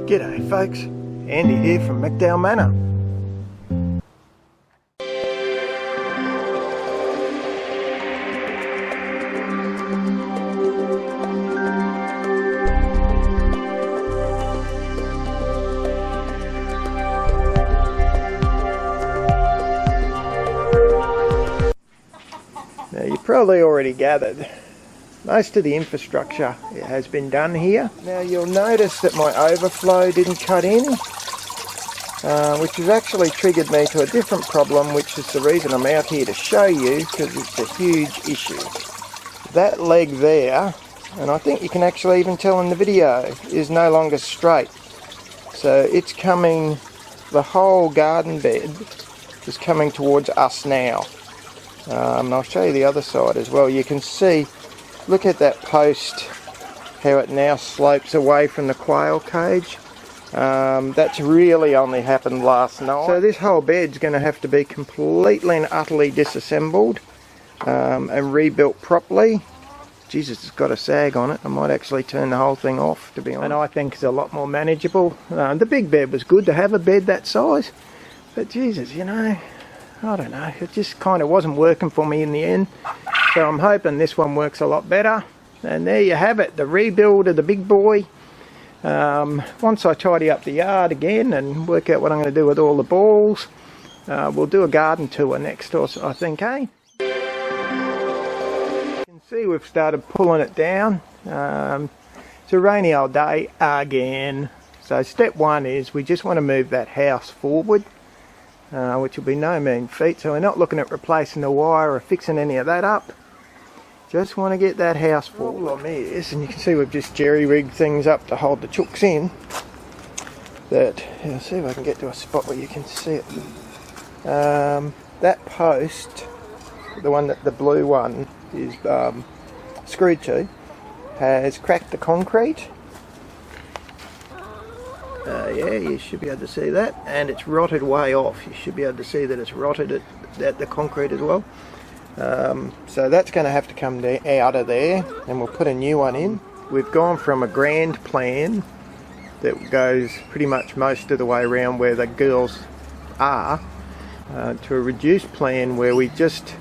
G'day folks, Andy here from McDowall Manor. Now you probably already gathered most of the infrastructure has been done here. Now you'll notice that my overflow didn't cut in, which has actually triggered me to a different problem, which is the reason I'm out here to show you, because it's a huge issue. That leg there, and I think you can actually even tell in the video, is no longer straight. So it's coming, the whole garden bed is coming towards us now. And I'll show you the other side as well. You can see, look at that post, how it now slopes away from the quail cage. That's really only happened last night. So this whole bed's going to have to be completely and utterly disassembled and rebuilt properly. Jesus, it's got a sag on it. I might actually turn the whole thing off, to be honest. And I think it's a lot more manageable. The big bed was good to have a bed that size, but Jesus, you know, I don't know, it just kind of wasn't working for me in the end. So I'm hoping this one works a lot better. And there you have it, the rebuild of the big boy. Once I tidy up the yard again and work out what I'm going to do with all the balls, we'll do a garden tour next, I think, eh? You can see we've started pulling it down. It's a rainy old day again. So step one is we just want to move that house forward. Which will be no mean feat, so we're not looking at replacing the wire or fixing any of that up. Just want to get that house full on this, and you can see we've just jerry-rigged things up to hold the chooks in. That, I'll see if I can get to a spot where you can see it. That post, the one that the blue one is screwed to, has cracked the concrete. Yeah, you should be able to see that, and it's rotted way off. You should be able to see that it's rotted at the concrete as well. So that's going to have to come out of there, and we'll put a new one in. We've gone from a grand plan that goes pretty much most of the way around where the girls are, to a reduced plan where we just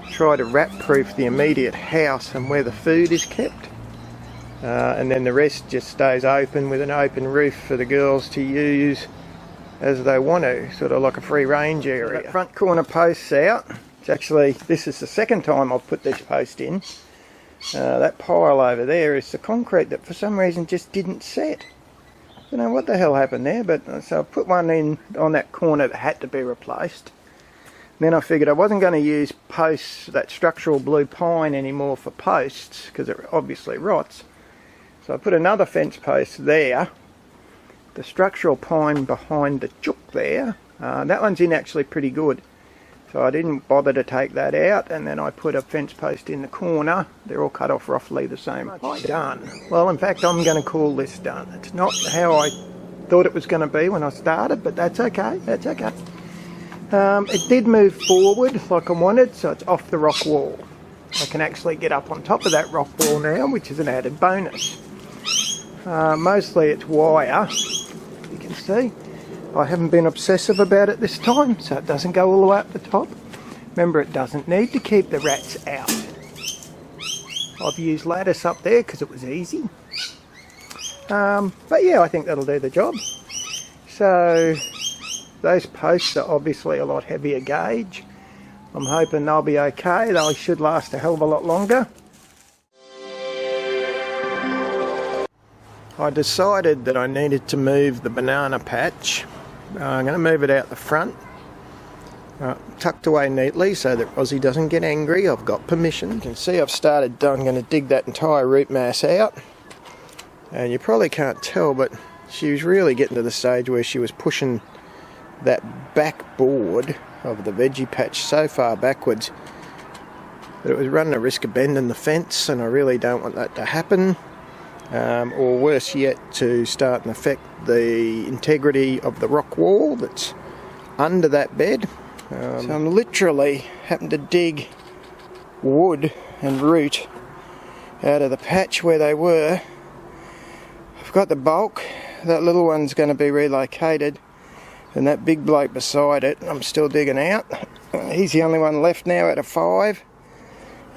try to rat-proof the immediate house and where the food is kept. And then the rest just stays open with an open roof for the girls to use as they want to, sort of like a free range area. That front corner post's out. It's actually, this is the second time I've put this post in. That pile over there is the concrete that for some reason just didn't set. I don't know what the hell happened there, but so I put one in on that corner that had to be replaced. Then I figured I wasn't going to use posts, that structural blue pine anymore for posts, because it obviously rots. So I put another fence post there, the structural pine behind the chook there. That one's in actually pretty good. So I didn't bother to take that out, and then I put a fence post in the corner. They're all cut off roughly the same height. Done. Well, in fact, I'm going to call this done. It's not how I thought it was going to be when I started, but that's okay. That's okay. It did move forward like I wanted, so it's off the rock wall. I can actually get up on top of that rock wall now, which is an added bonus. Mostly it's wire, you can see. I haven't been obsessive about it this time, so it doesn't go all the way up the top. Remember, it doesn't need to keep the rats out. I've used lattice up there because it was easy. But yeah, I think that'll do the job. So those posts are obviously a lot heavier gauge. I'm hoping they'll be okay. They should last a hell of a lot longer. I decided that I needed to move the banana patch. I'm going to move it out the front, tucked away neatly so that Ozzy doesn't get angry. I've got permission. You can see I'm going to dig that entire root mass out. And you probably can't tell, but she was really getting to the stage where she was pushing that back board of the veggie patch so far backwards that it was running a risk of bending the fence, and I really don't want that to happen. Or worse yet, to start and affect the integrity of the rock wall that's under that bed. So I'm literally having to dig wood and root out of the patch where they were. I've got the bulk, that little one's going to be relocated, and that big bloke beside it, I'm still digging out. He's the only one left now out of 5.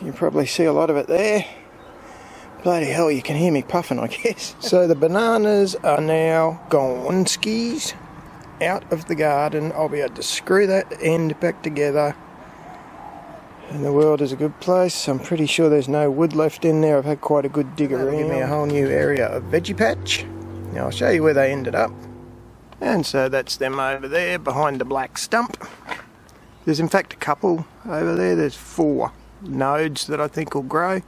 You can probably see a lot of it there. Bloody hell, you can hear me puffing, I guess. So the bananas are now gone, skis, out of the garden. I'll be able to screw that end back together. And the world is a good place. I'm pretty sure there's no wood left in there. I've had quite a good dig around. Give me a whole new area of veggie patch. Now I'll show you where they ended up. And so that's them over there behind the black stump. There's in fact a couple over there. There's 4 nodes that I think will grow.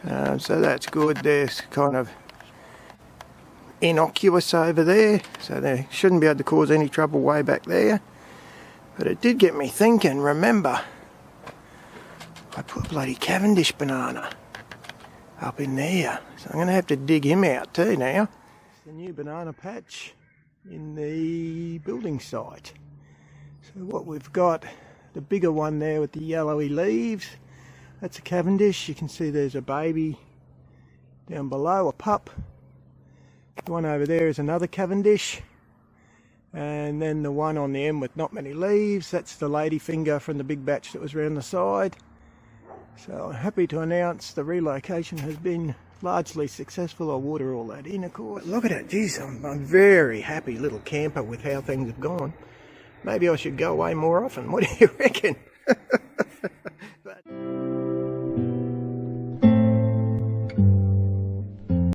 So that's good. They're kind of innocuous over there. So they shouldn't be able to cause any trouble way back there. But it did get me thinking, remember, I put a bloody Cavendish banana up in there. So I'm going to have to dig him out too now. It's the new banana patch in the building site. So what we've got, the bigger one there with the yellowy leaves, that's a Cavendish. You can see there's a baby down below, a pup. The one over there is another Cavendish. And then the one on the end with not many leaves, that's the ladyfinger from the big batch that was around the side. So I'm happy to announce the relocation has been largely successful. I'll water all that in, of course. Look at it, geez, I'm a very happy little camper with how things have gone. Maybe I should go away more often. What do you reckon?